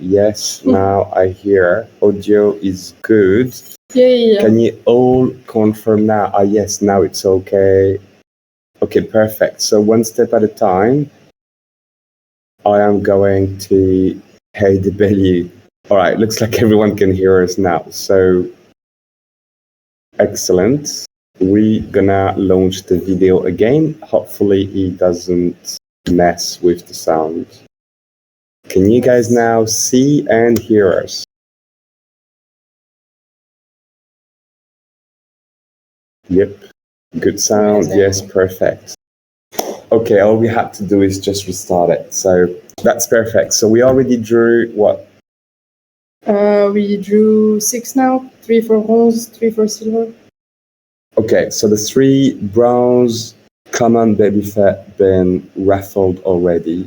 Yes, now I hear. Audio is good. Yeah. Can you all confirm now? Ah, yes, now it's okay. Okay, perfect. So one step at a time. I am going to pay the value. All right, looks like everyone can hear us now. So excellent. We're gonna launch the video again. Hopefully it doesn't mess with the sound. Can you guys now see and hear us? Yep, good sound. Yes, perfect. Okay, all we had to do is just restart it. So that's perfect. So we already drew what? We drew 6 now, 3 for bronze, 3 for silver. Okay, so the 3 bronze common baby fat been raffled already.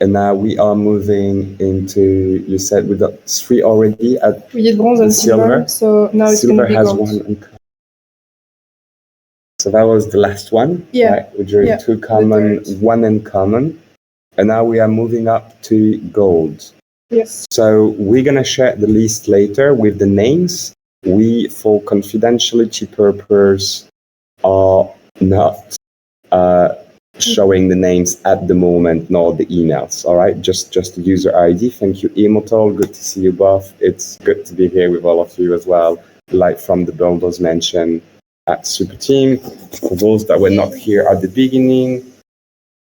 And now we are moving into, you said we got 3 already at we did bronze and silver, so now it's going to be has gold. 1. So that was the last one, yeah. Right? We drew 2 common, 1 uncommon, and now we are moving up to gold. Yes. So we're going to share the list later with the names. We, for confidentiality purpose, are not showing the names at the moment, nor the emails. All right, just the user ID. Thank you, Immortal. Good to see you both. It's good to be here with all of you as well. Like from the builders mentioned at Super Team. For those that were not here at the beginning,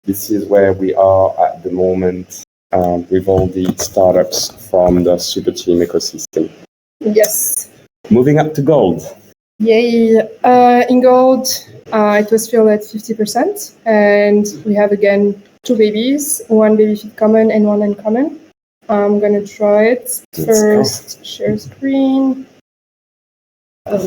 this is where we are at the moment with all the startups from the Super Team ecosystem. Yes. Moving up to gold. Yay. In gold, it was filled at 50%, and we have again 2 babies, 1 baby feed common and 1 uncommon. I'm gonna try it. First, share screen. That's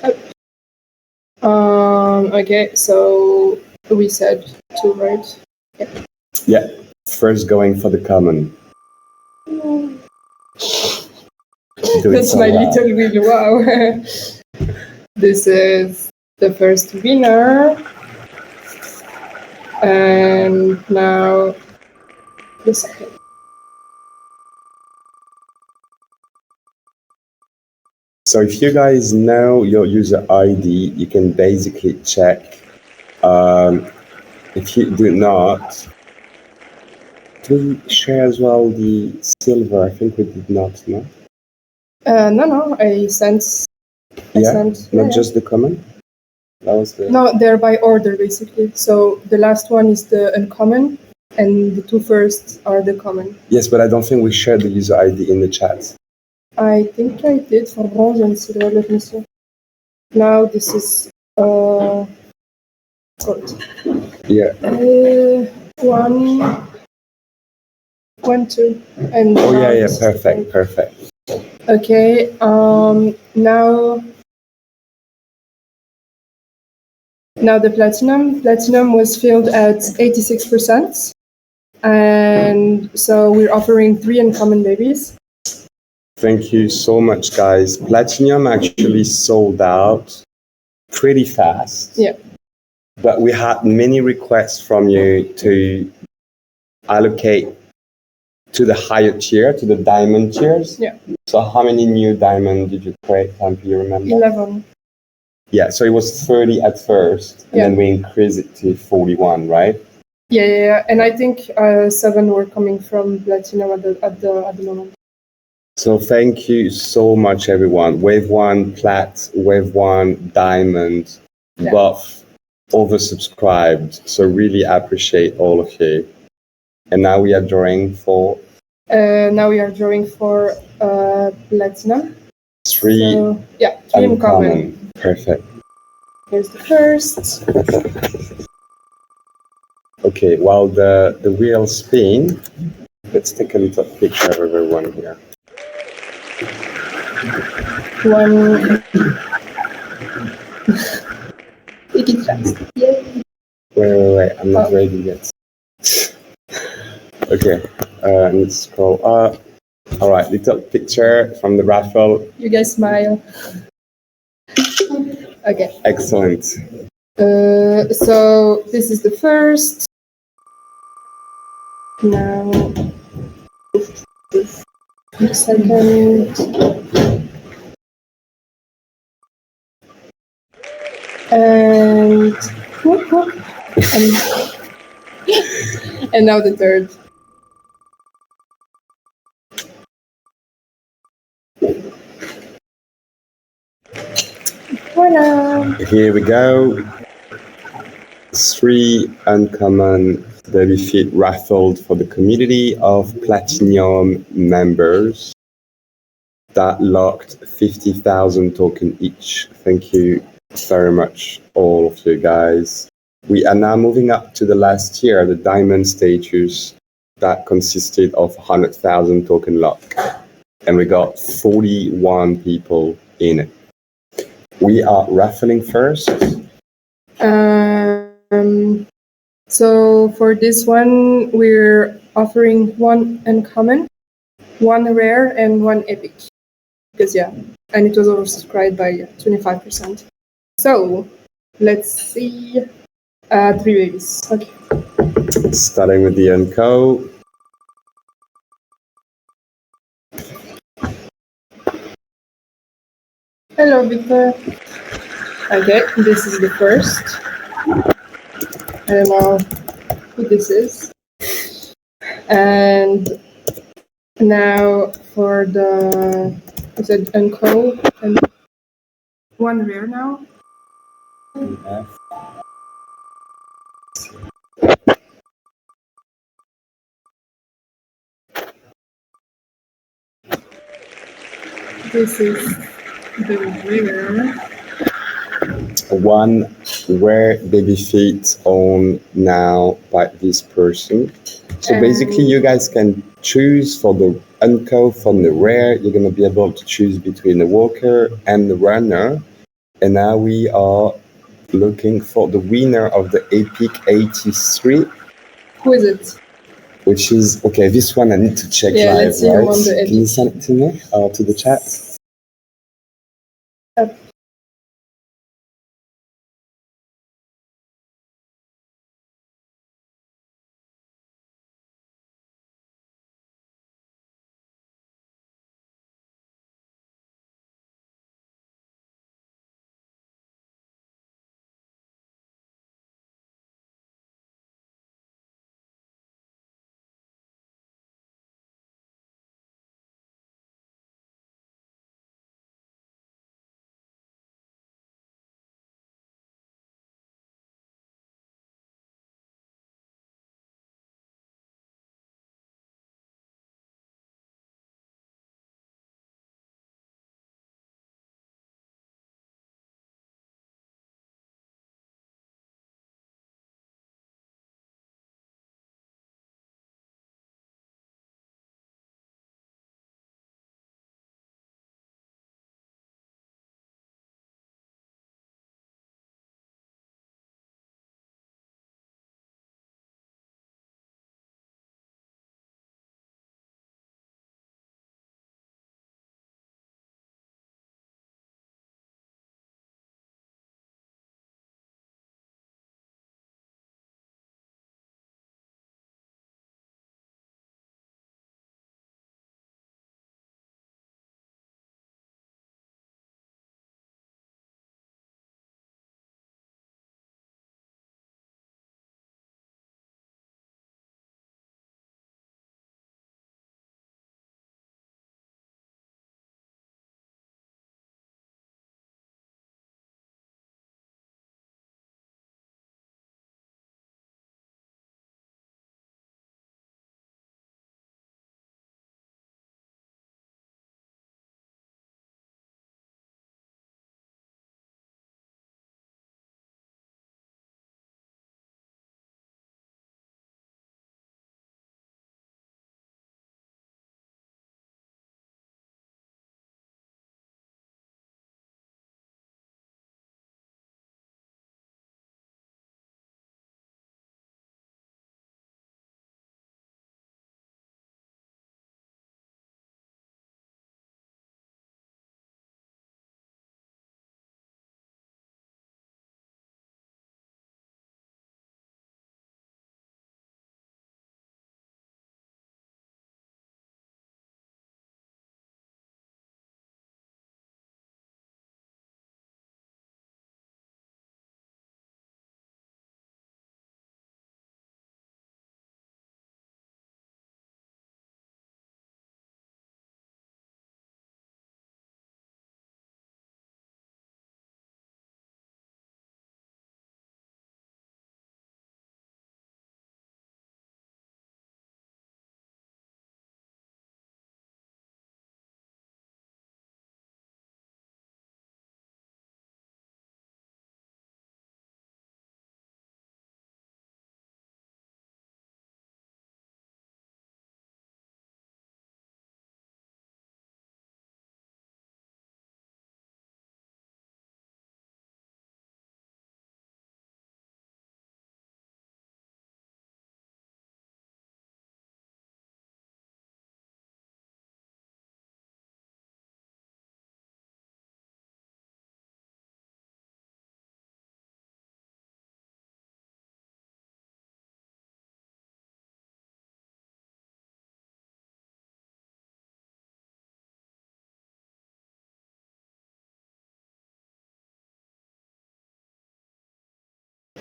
up. Okay, so we said 2, right? Yep. Yeah. First going for the common. That's my little wheel. Wow. This is the first winner. And now the second. So if you guys know your user ID, you can basically check. If you do not, do we share as well the silver? I think we did not, no? No, I sent. Not just the common? That was the... No, they're by order, basically. So the last one is the uncommon, and the 2 first are the common. Yes, but I don't think we shared the user ID in the chat. I think I did for bronze and silver. Let me see. Now this is gold. Yeah. 1, 2, and yeah, perfect. Okay. Now the platinum. Platinum was filled at 86%, and so we're offering 3 uncommon babies. Thank you so much, guys. Platinum actually sold out pretty fast. Yeah. But we had many requests from you to allocate to the higher tier, to the diamond tiers. Yeah. So how many new diamond did you create? Do you remember? 11. Yeah, so it was 30 at first, and then we increased it to 41, right? Yeah. And I think 7 were coming from platinum at the moment. So thank you so much, everyone. Wave 1 plat, wave 1 diamond, both oversubscribed. So really appreciate all of you. And now we are drawing for? Platinum. 3 uncommon. Perfect. Here's the first. Okay, while the wheels spin, let's take a little picture of everyone here. 1. Take it fast. Yay. Wait, I'm not ready yet. Okay, I need to scroll up. All right, little picture from the raffle. You guys smile. Okay. Excellent. So this is the first. Now, the second. And whoop, whoop. And now the third. Voila! Here we go. 3 uncommon Defit raffled for the community of Platinum members that locked 50,000 token each. Thank you very much, all of you guys. We are now moving up to the last tier, the Diamond status, that consisted of 100,000 token lock. And we got 41 people in it. We are raffling first. So for this one, we're offering 1 uncommon, 1 rare, and 1 epic. Because and it was oversubscribed by 25%. So let's see. 3 babies. Okay. Starting with the Unco. Hello, Victor. Okay, this is the first. I don't know who this is. And now for the, is it Unco? And 1 rare now. This is the rare. 1 rare baby feet owned now by this person. So basically, you guys can choose for the Unco, from the rare. You're going to be able to choose between the walker and the runner. And now we are looking for the winner of the Epic 83. Who is it? Which is, okay, this one I need to check Yeah, live, let's see who won the right? Epic. Can you send it to me or to the chat?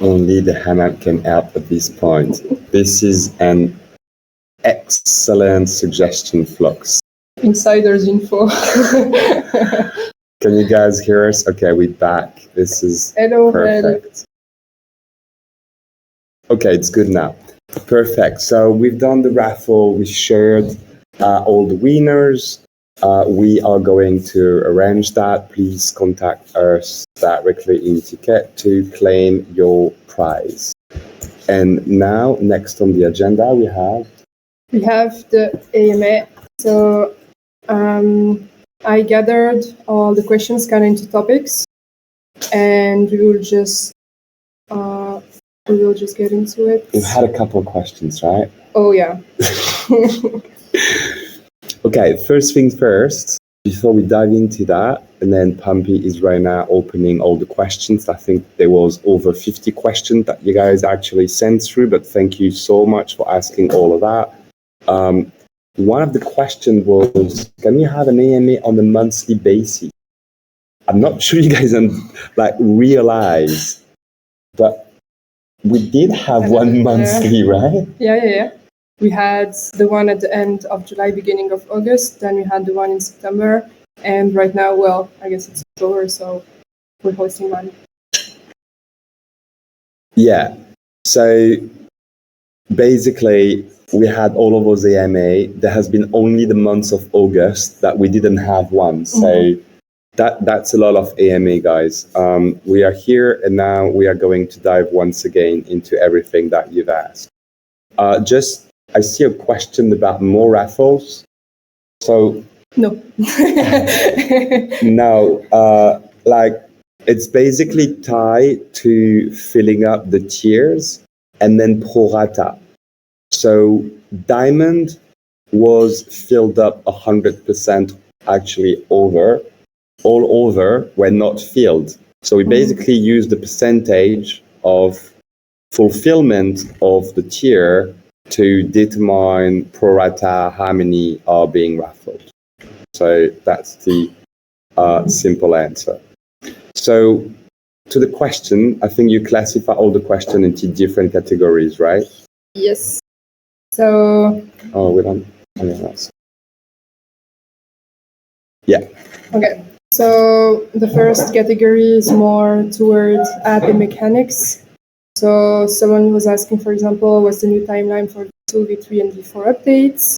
Only the hammock can help at this point. This is an excellent suggestion, Flux. Insider's info. Can you guys hear us? Okay, we're back. This is Hello, perfect. Okay, it's good now. Perfect. So we've done the raffle. We shared all the winners. We are going to arrange that. Please contact us directly in Ticket to claim your prize. And now, next on the agenda, we have the AMA. So I gathered all the questions kind of into topics, and we will just get into it. We've had a couple of questions, right? Oh yeah. Okay, first things first, before we dive into that, and then Pumpy is right now opening all the questions. I think there was over 50 questions that you guys actually sent through, but thank you so much for asking all of that. One of the questions was, can you have an AMA on a monthly basis? I'm not sure you guys realize, but we did have one monthly, right? Yeah. We had the one at the end of July, beginning of August. Then we had the one in September. And right now, well, I guess it's October, so we're hosting one. Yeah. So basically, we had all of those AMA. There has been only the month of August that we didn't have one. So that's a lot of AMA, guys. We are here, and now we are going to dive once again into everything that you've asked. I see a question about more raffles. So no, it's basically tied to filling up the tiers and then pro rata. So diamond was filled up 100% actually over. All over were not filled. So we basically use the percentage of fulfillment of the tier to determine pro rata how many are being raffled. So that's the simple answer. So to the question, I think you classify all the questions into different categories, right? Yes. So. Oh, we don't. Yeah. Okay. So the first category is more towards app and mechanics. So someone was asking, for example, what's the new timeline for V2, V3, and V4 updates?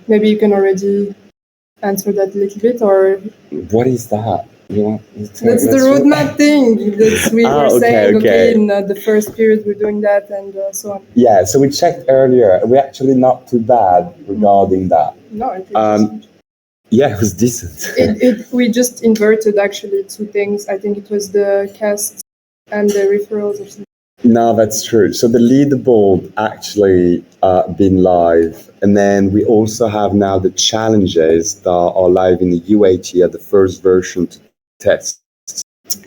Maybe you can already answer that a little bit, or what is that? That's the roadmap thing. We were saying, in the first period we're doing that, and so on. Yeah, so we checked earlier. We're actually not too bad regarding that. No, I think yeah, it was decent. We just inverted actually two things. I think it was the casts and the referrals or something. No, that's true. So the leaderboard actually been live, and then we also have now the challenges that are live in the UAT at the first version to test.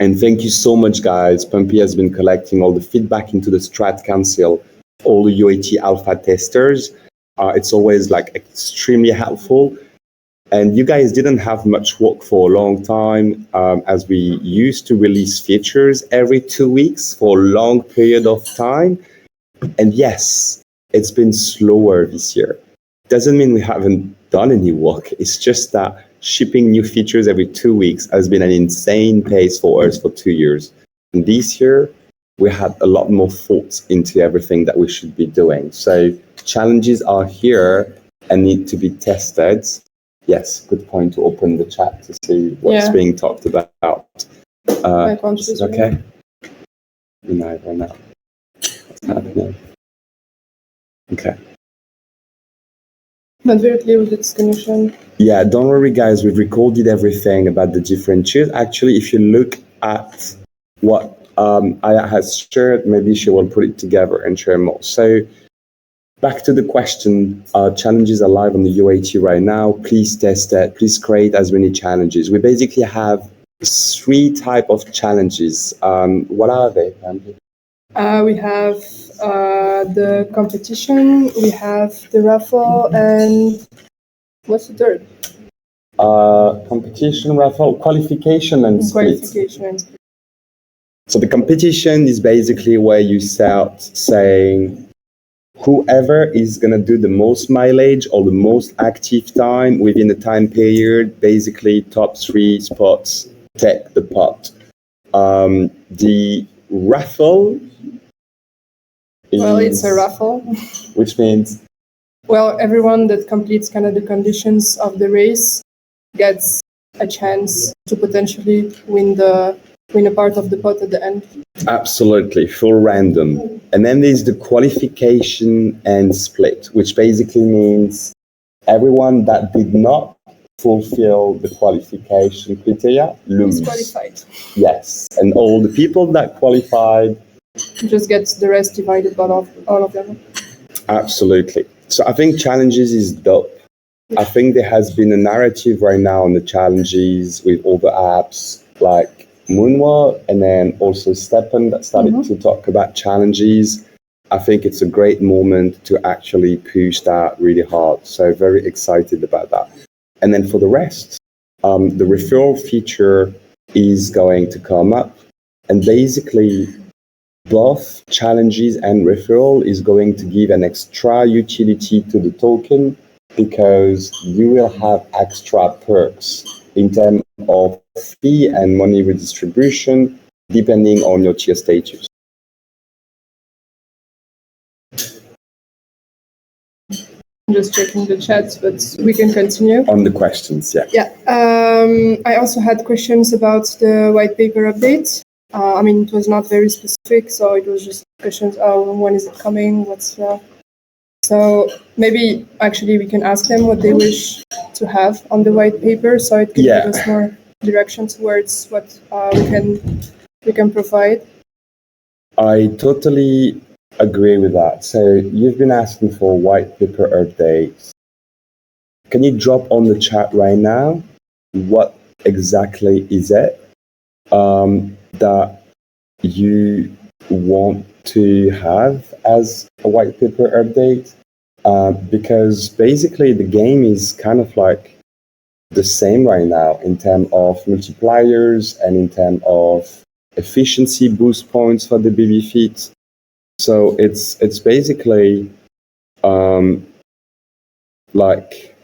And thank you so much, guys. Pumpy has been collecting all the feedback into the Strat Council, all the UAT alpha testers. It's always extremely helpful. And you guys didn't have much work for a long time, as we used to release features every 2 weeks for a long period of time. And yes, it's been slower this year. Doesn't mean we haven't done any work. It's just that shipping new features every 2 weeks has been an insane pace for us for 2 years. And this year, we had a lot more thoughts into everything that we should be doing. So challenges are here and need to be tested. Yes, good point to open the chat to see what's being talked about. Is it okay? No, I don't know. What's happening? Okay. Not very clear with the disconnection. Yeah, don't worry, guys. We've recorded everything about the different tiers. Actually, if you look at what Aya has shared, maybe she will put it together and share more. So back to the question, challenges are live on the UAT right now. Please test it. Please create as many challenges. We basically have 3 types of challenges. What are they? We have the competition, we have the raffle, and what's the third? Competition, raffle, qualification, and split. So the competition is basically where you start saying whoever is going to do the most mileage or the most active time within the time period, basically top 3 spots take the pot. The raffle is, Well, it's a raffle. which means, well, everyone that completes kind of the conditions of the race gets a chance to potentially win a part of the pot at the end. absolutely, full random. And then there's the qualification and split, which basically means everyone that did not fulfill the qualification criteria lose. Disqualified. Yes, and all the people that qualified Just get the rest divided by all of them. Absolutely. So I think challenges is dope. I think there has been a narrative right now on the challenges with all the apps like Moonwalk and then also Steppen that started to talk about challenges. I think it's a great moment to actually push that really hard. So very excited about that. And then for the rest, the referral feature is going to come up. And basically, both challenges and referral is going to give an extra utility to the token because you will have extra perks in terms of fee and money redistribution depending on your tier status. I'm just checking the chat, but we can continue. On the questions, yeah. Yeah. I also had questions about the white paper update. I mean, it was not very specific, so it was just questions. When is it coming? So maybe actually we can ask them what they wish to have on the white paper, so it can give us more direction towards what we can provide. I totally agree with that. So you've been asking for white paper updates. Can you drop on the chat right now what exactly is it that you want to have as a white paper update? Because basically the game is kind of like the same right now in terms of multipliers and in terms of efficiency boost points for the baby feet. So it's basically like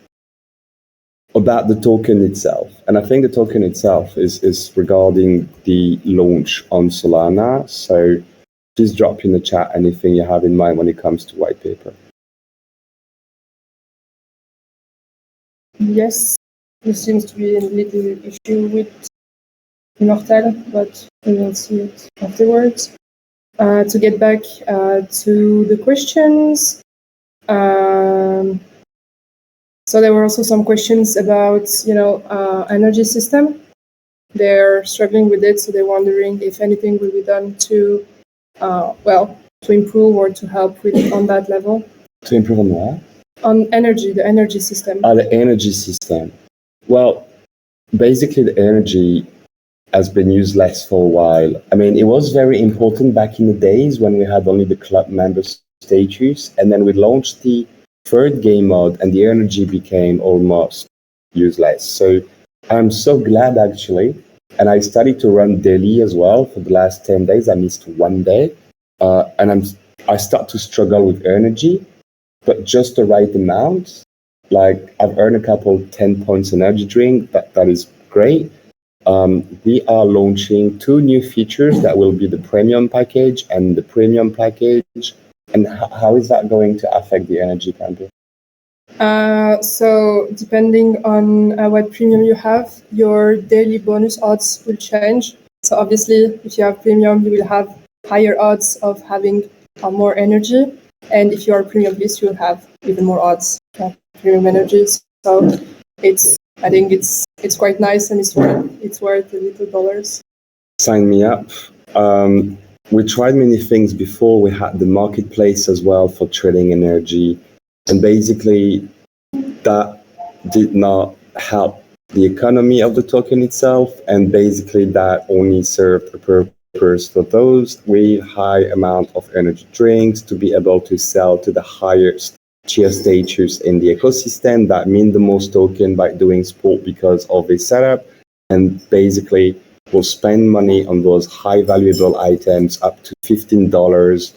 about the token itself. And I think the token itself is regarding the launch on Solana. So please drop in the chat anything you have in mind when it comes to white paper. Yes, there seems to be a little issue with Immortal, but we will see it afterwards. To get back to the questions, so there were also some questions about, energy system. They're struggling with it, so they're wondering if anything will be done to improve or to help with on that level. To improve on what? On energy, the energy system. The energy system. Well, basically the energy has been used less for a while. I mean, it was very important back in the days when we had only the club member status, and then we launched the third game mode and the energy became almost useless. So I'm so glad actually. And I started to run daily as well for the last 10 days. I missed one day. And I start to struggle with energy, but just the right amount. Like I've earned a couple 10 points energy drink. That is great. We are launching 2 new features that will be the premium package and the premium package. And how is that going to affect the energy campaign? So depending on what premium you have, your daily bonus odds will change. So obviously, if you have premium, you will have higher odds of having more energy. And if you are premium list, you will have even more odds of premium energies. So I think it's quite nice and it's worth the little dollars. Sign me up. We tried many things before. We had the marketplace as well for trading energy. And basically, that did not help the economy of the token itself. And basically, that only served a purpose for those with high amount of energy drinks to be able to sell to the highest tier status in the ecosystem that mean the most token by doing sport because of the setup. And basically, will spend money on those high valuable items up to $15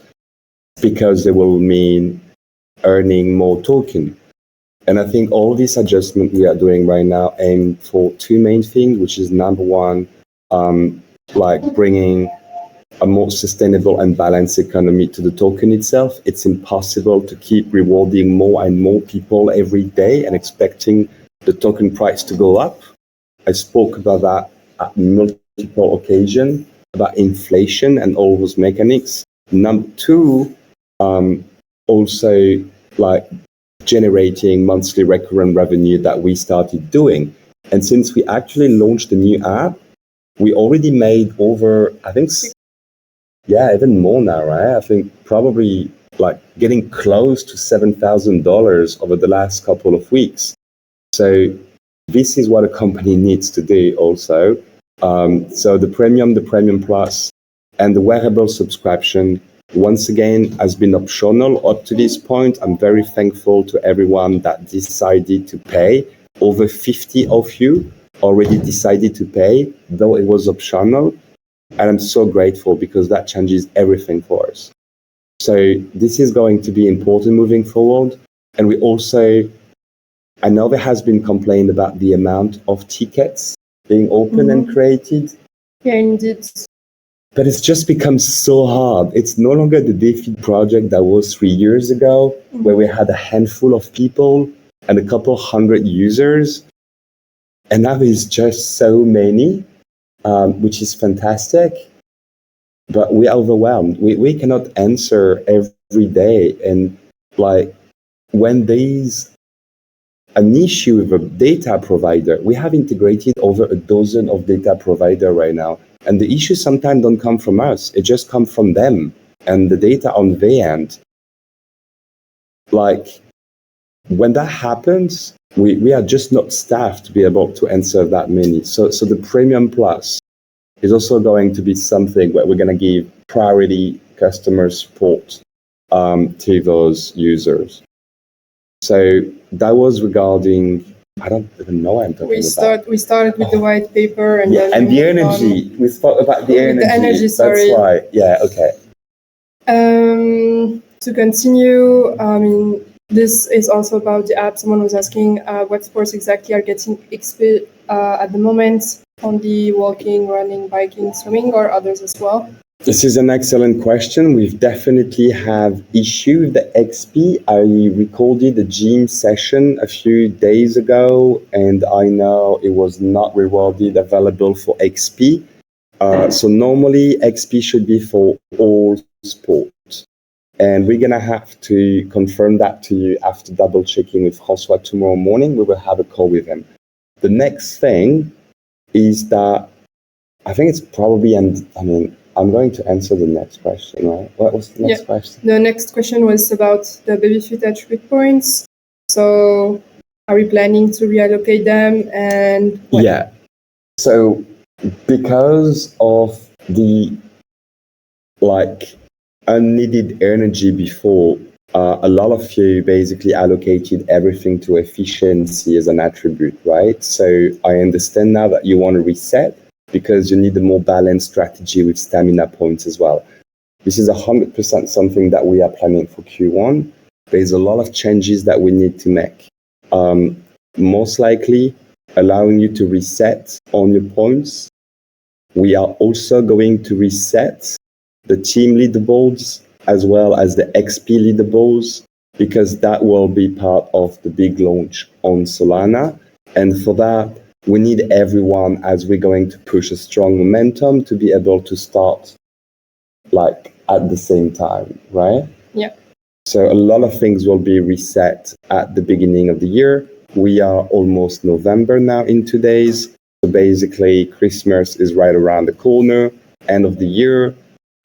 because they will mean earning more token. And I think all this adjustment we are doing right now aim for two main things, which is number one, like bringing a more sustainable and balanced economy to the token itself. It's impossible to keep rewarding more and more people every day and expecting the token price to go up. I spoke about that at multiple occasions, about inflation and all those mechanics. Number two, also like generating monthly recurrent revenue that we started doing. And since we actually launched the new app, we already made over, I think, even more now, right? I think probably like getting close to $7,000 over the last couple of weeks. So this is what a company needs to do also. So the Premium Plus, and the wearable subscription, once again, has been optional up to this point. I'm very thankful to everyone that decided to pay. Over 50 of you already decided to pay, though it was optional. And I'm so grateful because that changes everything for us. So this is going to be important moving forward. And we also, I know there has been complaint about the amount of tickets being open and created. Yeah, indeed. But it's just become so hard. It's no longer the Defit project that was 3 years ago, where we had a handful of people and a couple hundred users. And now there's just so many, which is fantastic. But we are overwhelmed. We cannot answer every day. And like when there's an issue with a data provider, we have integrated over a dozen of data provider right now. And the issues sometimes don't come from us. It just comes from them and the data on their end. Like when that happens, we are just not staffed to be able to answer that many. So the Premium Plus is also going to be something where we're going to give priority customer support to those users. So that was regarding, I don't even know what I'm talking about. We started with the white paper and then and the energy. We spoke about the energy. The energy, sorry. That's right. Yeah, okay. To continue, this is also about the app. Someone was asking what sports exactly are getting XP at the moment on the walking, running, biking, swimming, or others as well? This is an excellent question. We've definitely have issue with the XP. I recorded a gym session a few days ago, and I know it was not rewarded available for XP. So normally XP should be for all sports. And we're going to have to confirm that to you after double checking with François tomorrow morning. We will have a call with him. The next thing is that I think it's probably, I'm going to answer the next question, right? What was the next question? The next question was about the Babyfit attribute points. So are we planning to reallocate them and when? Yeah. So because of the unneeded energy before, a lot of you basically allocated everything to efficiency as an attribute, right? So I understand now that you want to reset because you need a more balanced strategy with stamina points as well. This is 100% something that we are planning for Q1. There's a lot of changes that we need to make. Most likely allowing you to reset on your points. We are also going to reset the team leaderboards as well as the XP leaderboards, because that will be part of the big launch on Solana. And for that, we need everyone, as we're going to push a strong momentum, to be able to start at the same time, right? Yeah. So a lot of things will be reset at the beginning of the year. We are almost November now in 2 days. So basically Christmas is right around the corner, end of the year,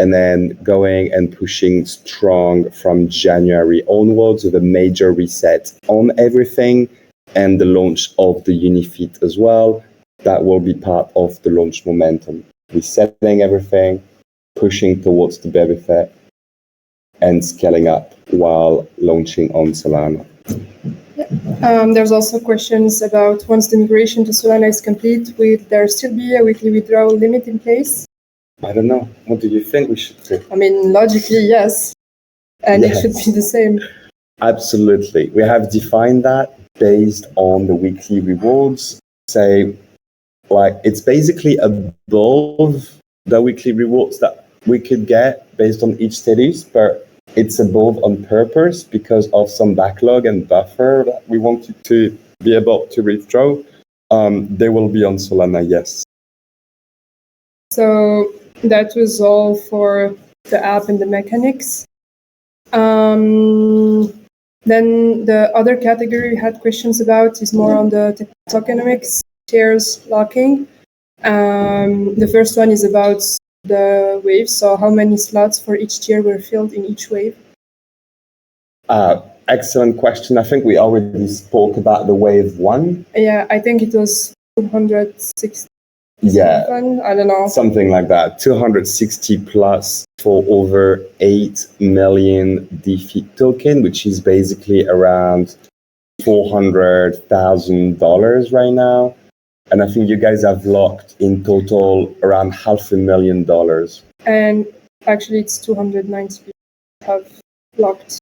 and then going and pushing strong from January onwards with a major reset on everything. And the launch of the Unifit as well. That will be part of the launch momentum. Resetting everything, pushing towards the Defit, and scaling up while launching on Solana. There's also questions about once the migration to Solana is complete, will there still be a weekly withdrawal limit in place? I don't know. What do you think we should do? I mean, logically, yes. And it should Yes. be the same. Absolutely. We have defined that based on the weekly rewards. Say, like, it's basically above the weekly rewards that we could get based on each status, but it's above on purpose because of some backlog and buffer that we wanted to be able to withdraw. They will be on Solana, yes. So that was all for the app and the mechanics. Then the other category we had questions about is more on the tokenomics, tiers locking. The first one is about the waves. So how many slots for each tier were filled in each wave? Excellent question. I think we already spoke about the wave one. Yeah, I think it was 260. Yeah, I don't know. something like that. 260 plus for over 8 million Defit token, which is basically around $400,000 right now. And I think you guys have locked in total around $500,000. And actually, it's 290 have locked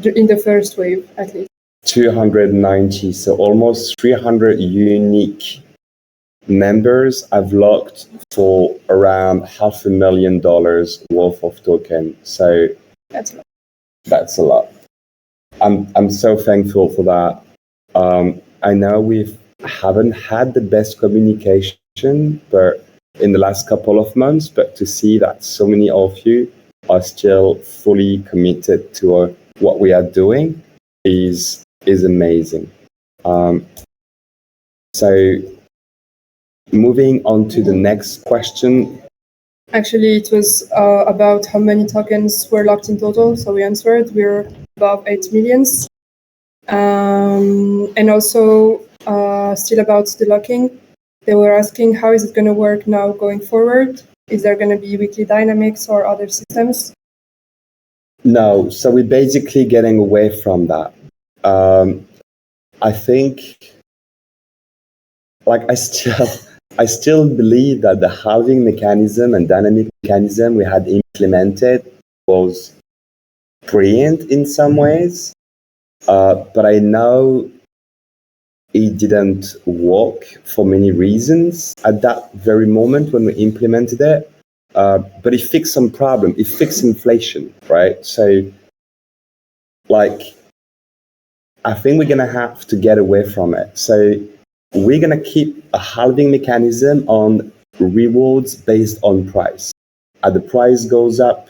in the first wave, at least. 290, so almost 300 unique members have locked for around $500,000 worth of token. So That's a lot. that's a lot. I'm so thankful for that. I know we haven't had the best communication, but in the last couple of months, but to see that so many of you are still fully committed to what we are doing is amazing. So moving on to the next question. Actually, it was about how many tokens were locked in total. So we answered we're above 8 millions. And also still about the locking, they were asking how is it going to work now going forward? Is there going to be weekly dynamics or other systems? No, so we're basically getting away from that. I think, like, I still believe that the halving mechanism and dynamic mechanism we had implemented was brilliant in some ways, but I know it didn't work for many reasons at that very moment when we implemented it. But it fixed some problem. It fixed inflation, right? So, like, I think we're gonna have to get away from it. So we're gonna keep a halving mechanism on rewards based on price. As the price goes up,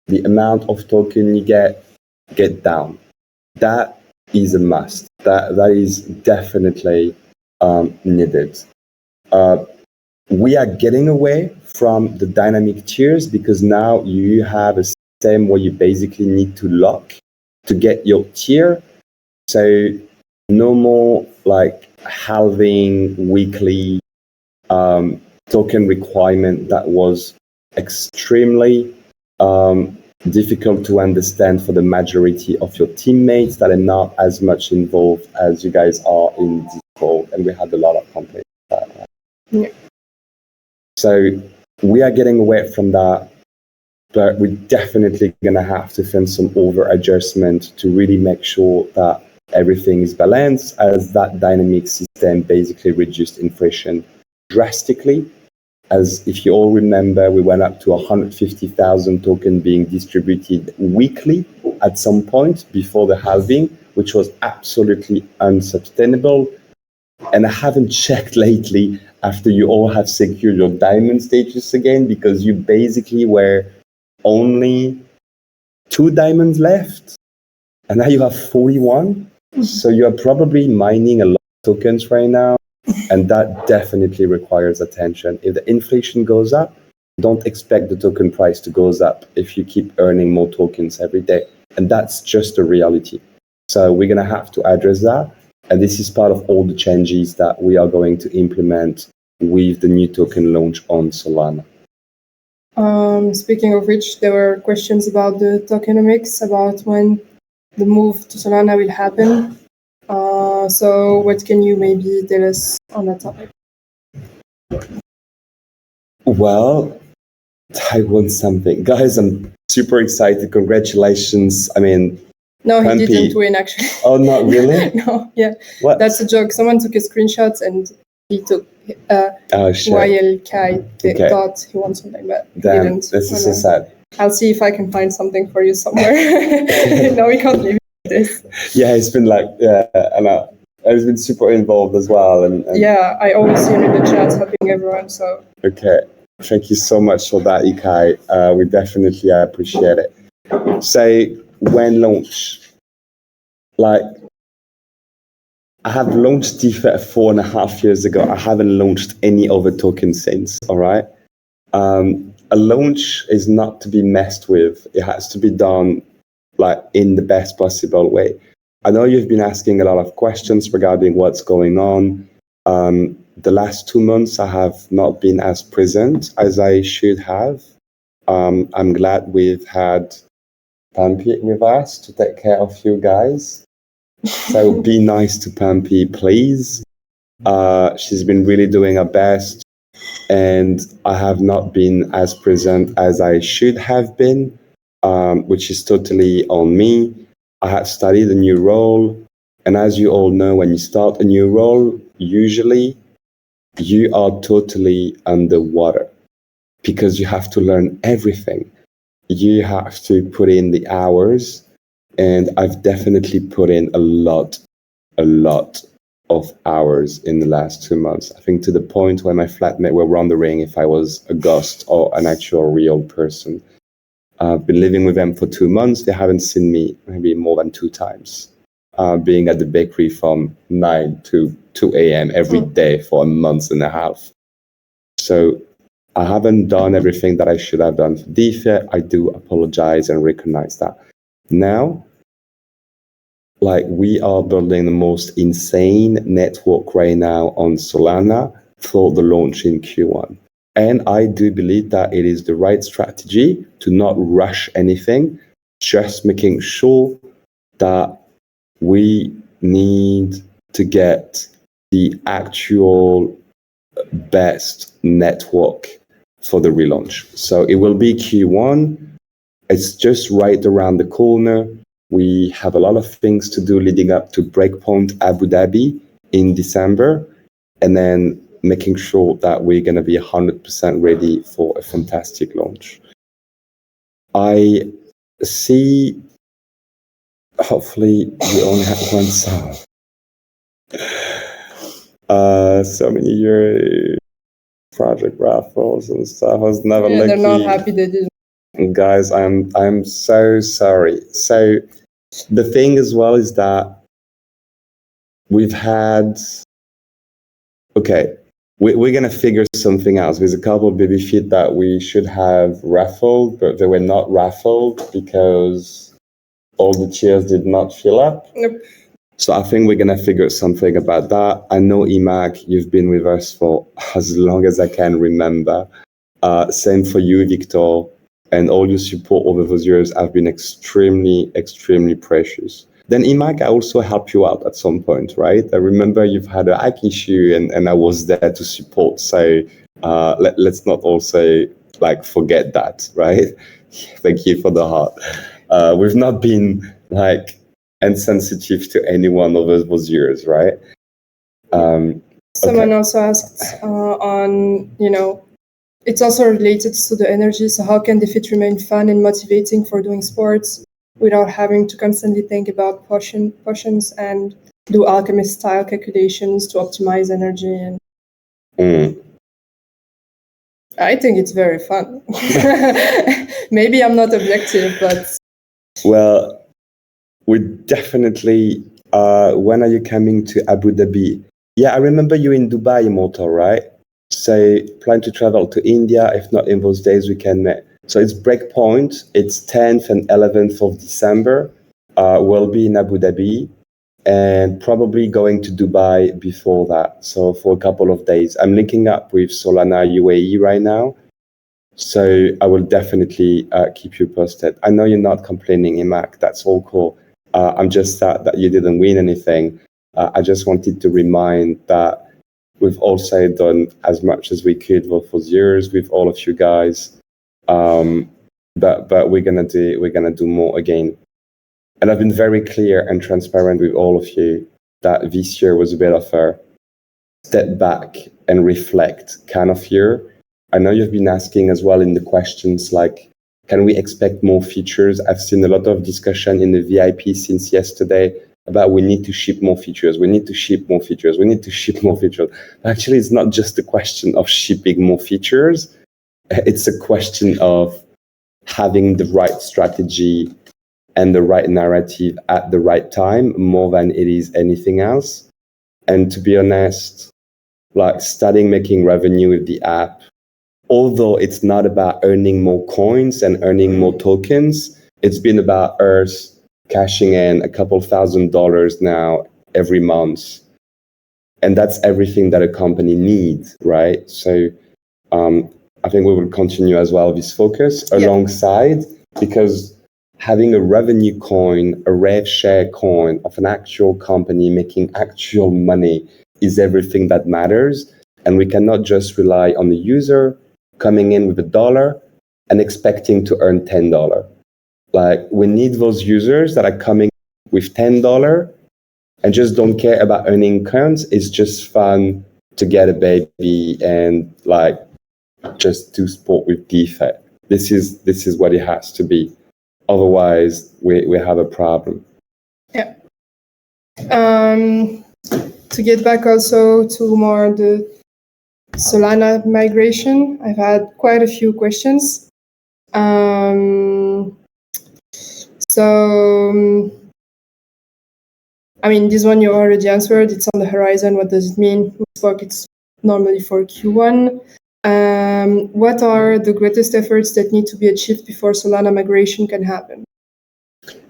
the amount of token you get down. That is a must. That is definitely needed. We are getting away from the dynamic tiers because now you have a system where you basically need to lock to get your tier. So no more like halving weekly token requirement that was extremely difficult to understand for the majority of your teammates that are not as much involved as you guys are in Discord, and we had a lot of complaints about that. Yeah. So we are getting away from that, but we're definitely going to have to find some over adjustment to really make sure that everything is balanced, as that dynamic system basically reduced inflation drastically. As if you all remember, we went up to 150,000 tokens being distributed weekly at some point before the halving, which was absolutely unsustainable. And I haven't checked lately after you all have secured your diamond status again, because you basically were only 2 diamonds left, and now you have 41. So you are probably mining a lot of tokens right now, and that definitely requires attention. If the inflation goes up, don't expect the token price to go up if you keep earning more tokens every day. And that's just a reality. So we're going to have to address that. And this is part of all the changes that we are going to implement with the new token launch on Solana. Speaking of which, there were questions about the tokenomics, about when the move to Solana will happen. So what can you maybe tell us on that topic? Well, I won something. Guys, I'm super excited. Congratulations. I mean, No, he Pumpy. didn't win, actually. Oh, not really? No, yeah. What? That's a joke. Someone took a screenshot and he took Oh, shit. while Kai Okay. thought he won something, but he Damn, didn't. this is so sad. I'll see if I can find something for you somewhere. No, we can't leave this. Yeah, he's been like, and he's been super involved as well. And yeah, I always see him in the chat helping everyone. So okay, thank you so much for that, Ikai. We definitely appreciate it. So when launch, like I have launched Defit 4.5 years ago. I haven't launched any other token since. All right. A launch is not to be messed with. It has to be done like in the best possible way. I know you've been asking a lot of questions regarding what's going on. The last 2 months, I have not been as present as I should have. I'm glad we've had Pampy with us to take care of you guys. So be nice to Pampy, please. She's been really doing her best, and I have not been as present as I should have been, which is totally on me. I had studied a new role, and as you all know, when you start a new role, usually you are totally underwater because you have to learn everything. You have to put in the hours, and I've definitely put in a lot of hours in the last 2 months. I think to the point where my flatmate were wondering if I was a ghost or an actual real person. I've been living with them for 2 months. They haven't seen me maybe more than 2 times, being at the bakery from 9 to 2 a.m. every day for a month and a half. So I haven't done everything that I should have done for Defit. I do apologize and recognize that. Now, like we are building the most insane network right now on Solana for the launch in Q1. And I do believe that it is the right strategy to not rush anything, just making sure that we need to get the actual best network for the relaunch. So it will be Q1. It's just right around the corner. We have a lot of things to do leading up to Breakpoint Abu Dhabi in December, and then making sure that we're going to be 100% ready for a fantastic launch. I see, hopefully, we only have one song. So many years, project raffles and stuff. I was never lucky. They're not happy they didn't. Guys, I'm so sorry. So the thing as well is that we've had, okay, we're going to figure something out. There's a couple of baby feet that we should have raffled, but they were not raffled because all the chairs did not fill up. Nope. So I think we're going to figure something about that. I know, Imak, you've been with us for as long as I can remember. Same for you, Victor. And all your support over those years have been extremely, extremely precious. Then, Imak, I also helped you out at some point, right? I remember you've had a hack issue, and I was there to support. So let's not also like forget that, right? Thank you for the heart. We've not been like insensitive to anyone over those years, right? Someone also asked on, it's also related to the energy. So how can Defit remain fun and motivating for doing sports without having to constantly think about potions and do alchemist style calculations to optimize energy? And I think it's very fun. Maybe I'm not objective, but well, we definitely. When are you coming to Abu Dhabi? Yeah, I remember you in Dubai, Immortal, right? So plan to travel to India. If not in those days, we can meet. So it's Breakpoint. It's 10th and 11th of December. We'll be in Abu Dhabi and probably going to Dubai before that. So for a couple of days. I'm linking up with Solana UAE right now. So I will definitely keep you posted. I know you're not complaining, Imak. That's all cool. I'm just sad that you didn't win anything. I just wanted to remind that we've also done as much as we could for years with all of you guys, but we're gonna do more again. And I've been very clear and transparent with all of you that this year was a bit of a step back and reflect kind of year. I know you've been asking as well in the questions, like, can we expect more features? I've seen a lot of discussion in the VIP since yesterday about we need to ship more features. We need to ship more features. We need to ship more features. Actually, it's not just a question of shipping more features. It's a question of having the right strategy and the right narrative at the right time more than it is anything else. And to be honest, like starting making revenue with the app, although it's not about earning more coins and earning more tokens, it's been about us cashing in a couple $1,000s now every month. And that's everything that a company needs, right? So I think we will continue as well this focus alongside, because having a revenue coin, a rev share coin of an actual company making actual money is everything that matters. And we cannot just rely on the user coming in with $1 and expecting to earn $10. Like, we need those users that are coming with $10 and just don't care about earning coins. It's just fun to get a baby and like just do sport with Defit. This is what it has to be. Otherwise, we have a problem. Yeah. To get back also to more the Solana migration, I've had quite a few questions. I mean, this one you already answered. It's on the horizon. What does it mean? We spoke. It's normally for Q1. What are the greatest efforts that need to be achieved before Solana migration can happen?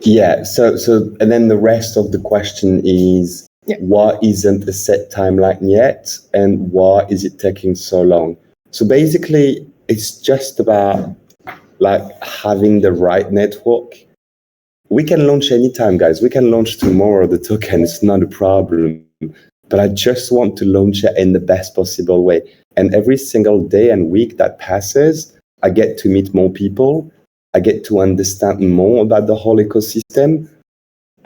Yeah. So, and then the rest of the question is, why isn't a set timeline yet, and why is it taking so long? So basically, it's just about like having the right network. We can launch anytime, guys. We can launch tomorrow the token. It's not a problem. But I just want to launch it in the best possible way. And every single day and week that passes, I get to meet more people. I get to understand more about the whole ecosystem.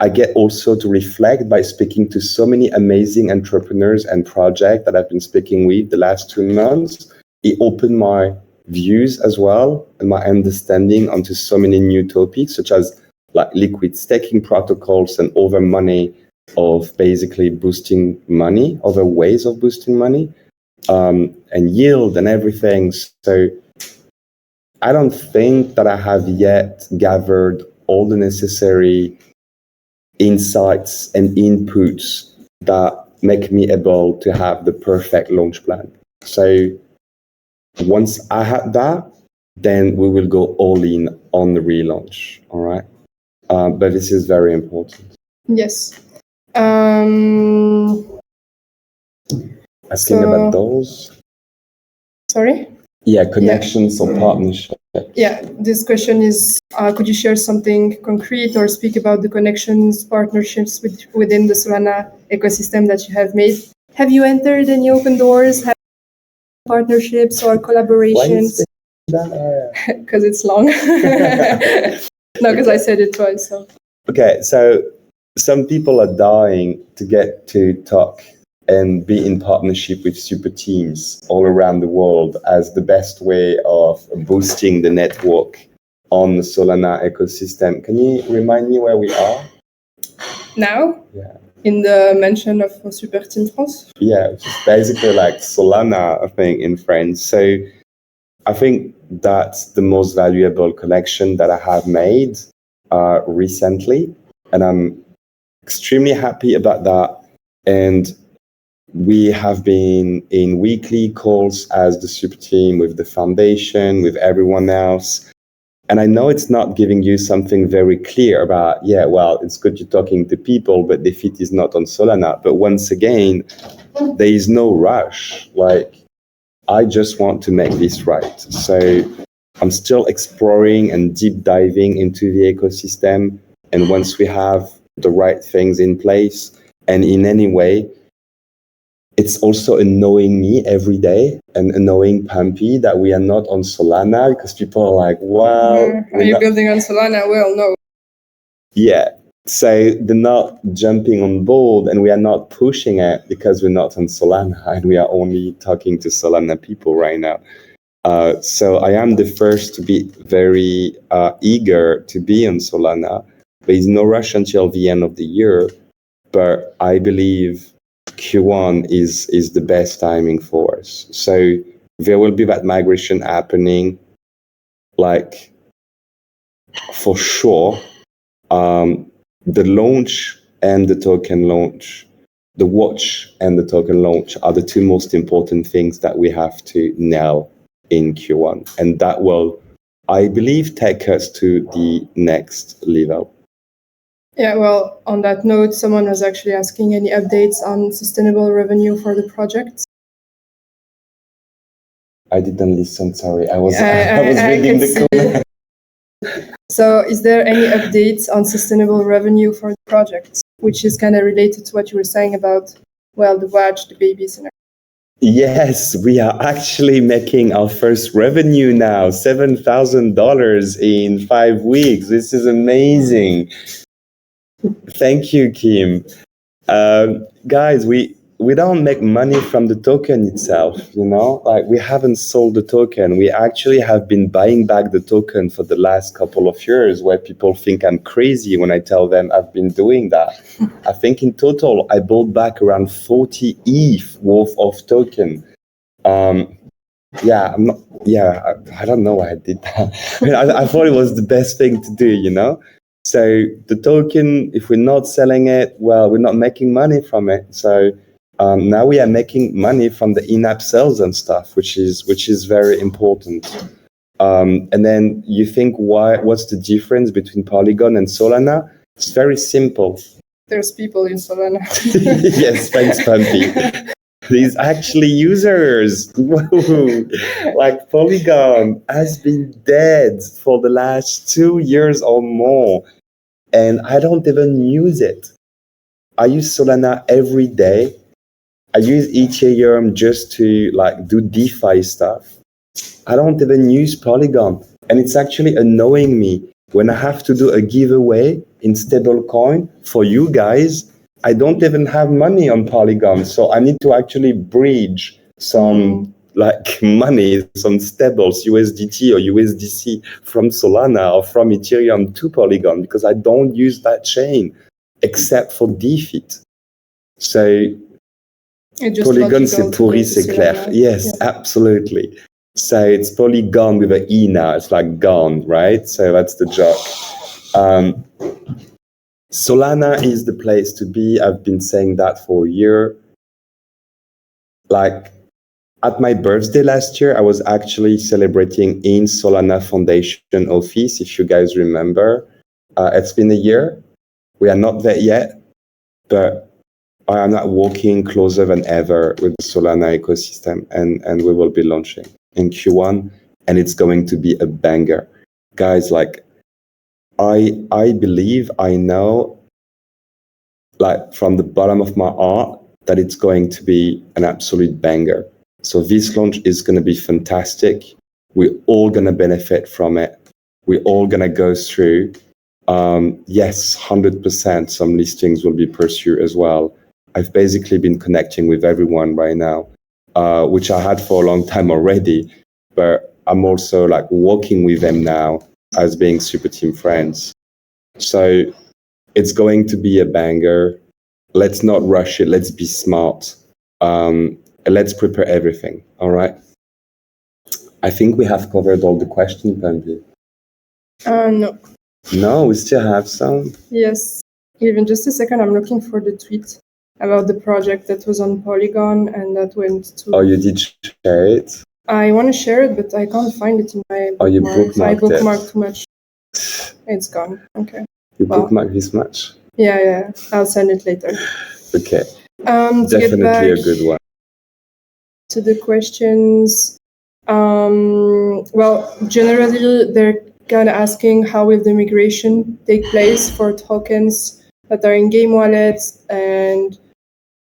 I get also to reflect by speaking to so many amazing entrepreneurs and projects that I've been speaking with the last 2 months. It opened my views as well and my understanding onto so many new topics, such as like liquid staking protocols and other money of basically boosting money, other ways of boosting money, and yield and everything. So I don't think that I have yet gathered all the necessary insights and inputs that make me able to have the perfect launch plan. So once I have that, then we will go all in on the relaunch. All right. But this is very important. Yes. Asking about those. Sorry? Yeah, connections or partnerships. Yeah, this question is, could you share something concrete or speak about the connections, partnerships within the Solana ecosystem that you have made? Have you entered any open doors, have partnerships or collaborations? Because it's long. No, because I said it twice. So. Okay, so some people are dying to get to talk and be in partnership with super teams all around the world as the best way of boosting the network on the Solana ecosystem. Can you remind me where we are? Now? Yeah. In the mention of Super Team France? Yeah, which is basically like Solana, I think, in French. So I think that's the most valuable connection that I have made recently. And I'm extremely happy about that. And we have been in weekly calls as the super team with the foundation, with everyone else. And I know it's not giving you something very clear about, yeah, well, it's good you're talking to people, but Defit is not on Solana. But once again, there is no rush. Like, I just want to make this right. So I'm still exploring and deep diving into the ecosystem. And once we have the right things in place, And in any way, it's also annoying me every day and annoying Pumpy that we are not on Solana, because people are like, well, are you building on Solana? Well, no. Yeah. So they're not jumping on board, and we are not pushing it because we're not on Solana, and we are only talking to Solana people right now. So I am the first to be very eager to be on Solana. There is no rush until the end of the year, but I believe Q1 is the best timing for us. So there will be that migration happening, like, for sure. The launch and the token launch, the watch and the token launch are the two most important things that we have to nail in Q1. And that will, I believe, take us to the next level. Yeah, well, on that note, someone was actually asking any updates on sustainable revenue for the project. I didn't listen, sorry. I was reading the comment. So is there any updates on sustainable revenue for the project, which is kind of related to what you were saying about, well, the watch, the babies, and everything? Yes, we are actually making our first revenue now, $7,000 in 5 weeks. This is amazing. Thank you, Kim. Guys, we don't make money from the token itself, like we haven't sold the token. We actually have been buying back the token for the last couple of years, where people think I'm crazy when I tell them I've been doing that. I think in total, I bought back around 40 ETH worth of token. I don't know why I did that. I thought it was the best thing to do. So the token, if we're not selling it, well, we're not making money from it. So now we are making money from the in-app sales and stuff, which is very important. And then you think, what's the difference between Polygon and Solana? It's very simple. There's people in Solana. Yes, thanks, Pumpy. There's actually users. Whoa. Like Polygon has been dead for the last 2 years or more, and I don't even use it. I use Solana every day. I use Ethereum just to do DeFi stuff. I don't even use Polygon, and it's actually annoying me when I have to do a giveaway in stablecoin for you guys. I don't even have money on Polygon, so I need to actually bridge some money, some stables, USDT or USDC from Solana or from Ethereum to Polygon, because I don't use that chain except for Defit. So Polygon, c'est pourri, c'est clair. Yes, yeah. Absolutely. So it's Polygon with an E now. It's like gone, right? So that's the joke. Solana is the place to be. I've been saying that for a year. Like at my birthday last year, I was actually celebrating in Solana Foundation office, if you guys remember. It's been a year. We are not there yet, but I am not working closer than ever with the Solana ecosystem, and we will be launching in Q1, and it's going to be a banger. Guys, I believe, I know, from the bottom of my heart, that it's going to be an absolute banger. So this launch is going to be fantastic. We're all going to benefit from it. We're all going to go through. Yes, 100% some listings will be pursued as well. I've basically been connecting with everyone right now, which I had for a long time already, but I'm also working with them now as being super team friends. So it's going to be a banger. Let's not rush it. Let's be smart. Let's prepare everything. All right. I think we have covered all the questions, Pumpy. No. No, we still have some. Yes. Even just a second. I'm looking for the tweet about the project that was on Polygon and that went to... Oh, you did share it? I want to share it, but I can't find it in my bookmarks. Oh, you bookmarked I bookmarked too much. It's gone. Okay. You bookmarked this much? Yeah. I'll send it later. Okay. Definitely a good one. To the questions. Well, generally, they're kind of asking how will the migration take place for tokens that are in game wallets, and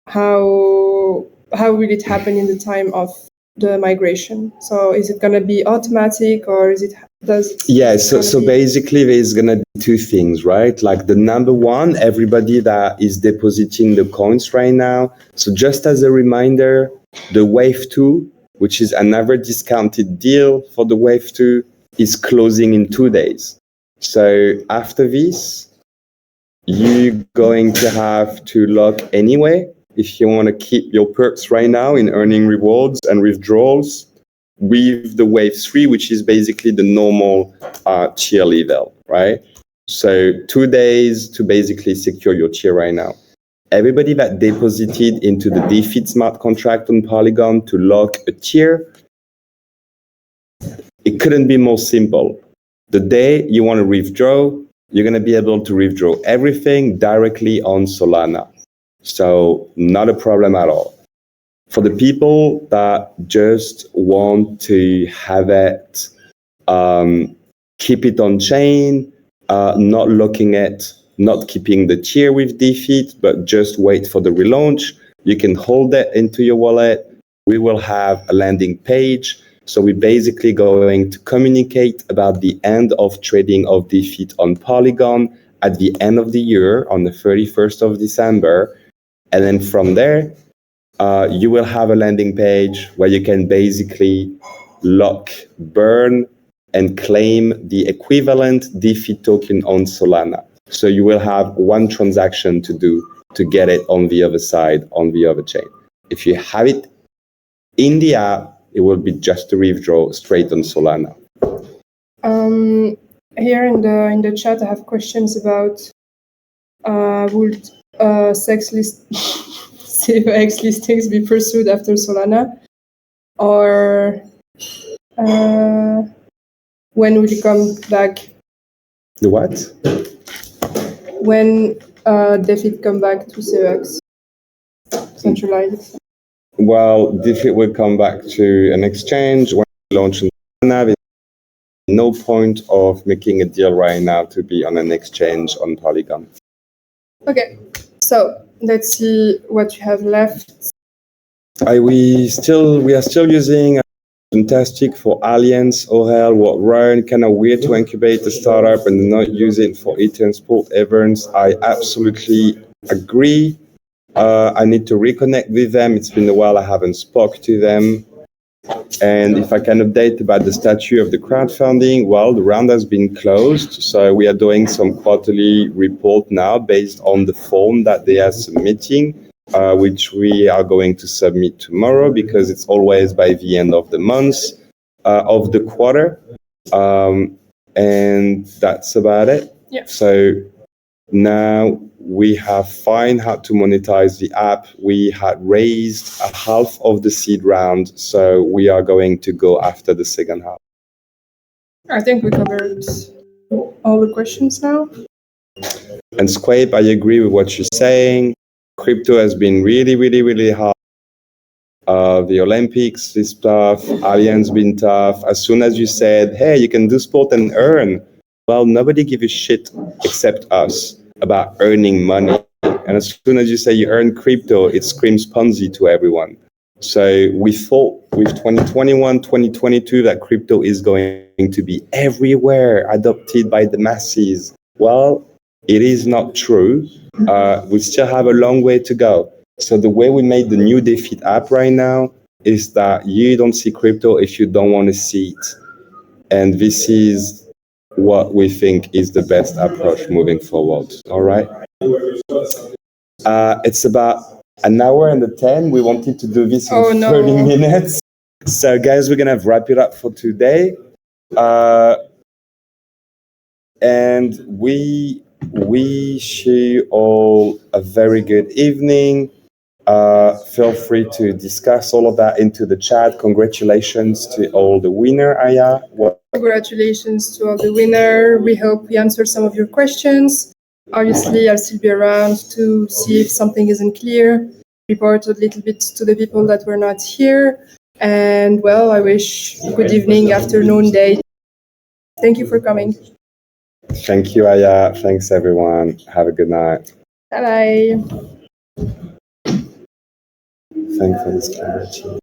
how will it happen in the time of the migration? So is it going to be automatic, or so basically there's going to be two things, right? Like the number one, everybody that is depositing the coins right now. So just as a reminder, the wave 2, which is another discounted deal for the wave 2, is closing in 2 days. So after this, you're going to have to lock anyway if you want to keep your perks right now in earning rewards and withdrawals with the wave 3, which is basically the normal tier level, right? So 2 days to basically secure your tier right now. Everybody that deposited into the Defit smart contract on Polygon to lock a tier, it couldn't be more simple. The day you want to withdraw, you're going to be able to withdraw everything directly on Solana. So not a problem at all. For the people that just want to have it, keep it on chain, not looking at, not keeping the tier with Defit, but just wait for the relaunch, you can hold that into your wallet. We will have a landing page. So we're basically going to communicate about the end of trading of Defit on Polygon at the end of the year on the 31st of December. And then from there, you will have a landing page where you can basically lock, burn, and claim the equivalent Defit token on Solana. So you will have one transaction to do to get it on the other side, on the other chain. If you have it in the app, it will be just a withdraw straight on Solana. Here in the chat, I have questions about would CEX listings be pursued after Solana, or when will it come back? The what? When Defit come back to CEX centralized? Well, Defit will come back to an exchange when we launch on Solana. There's no point of making a deal right now to be on an exchange on Polygon. Okay, so let's see what you have left. We are still using Fantastic for Alliance, ORL, what run, kind of weird to incubate a startup and not use it for Ethereum sport events. I absolutely agree. I need to reconnect with them. It's been a while I haven't spoke to them. And if I can update about the status of the crowdfunding, well, the round has been closed. So we are doing some quarterly report now based on the form that they are submitting, which we are going to submit tomorrow because it's always by the end of the month, of the quarter. And that's about it. Yeah. So now we have found how to monetize the app. We had raised a half of the seed round, so we are going to go after the second half. I think we covered all the questions now. And Squape, I agree with what you're saying. Crypto has been really, really, really hard. The Olympics is tough. Allianz been tough. As soon as you said, hey, you can do sport and earn, well, nobody gives a shit except us about earning money. And as soon as you say you earn crypto, it screams Ponzi to everyone. So we thought with 2021, 2022 that crypto is going to be everywhere, adopted by the masses. Well, it is not true. We still have a long way to go. So the way we made the new Defit app right now is that you don't see crypto if you don't want to see it. And this is what we think is the best approach moving forward. All right. It's about an hour and 10. We wanted to do this in 30 minutes. So guys, we're going to wrap it up for today. And we wish you all a very good evening. Feel free to discuss all of that into the chat. Congratulations to all the winner, Aya. Congratulations to all the winner. We hope we answered some of your questions. Obviously, I'll still be around to see if something isn't clear, report a little bit to the people that were not here. And well, I wish good evening, afternoon, day. Thank you for coming. Thank you, Aya. Thanks, everyone. Have a good night. Bye bye. Thanks for this clarity.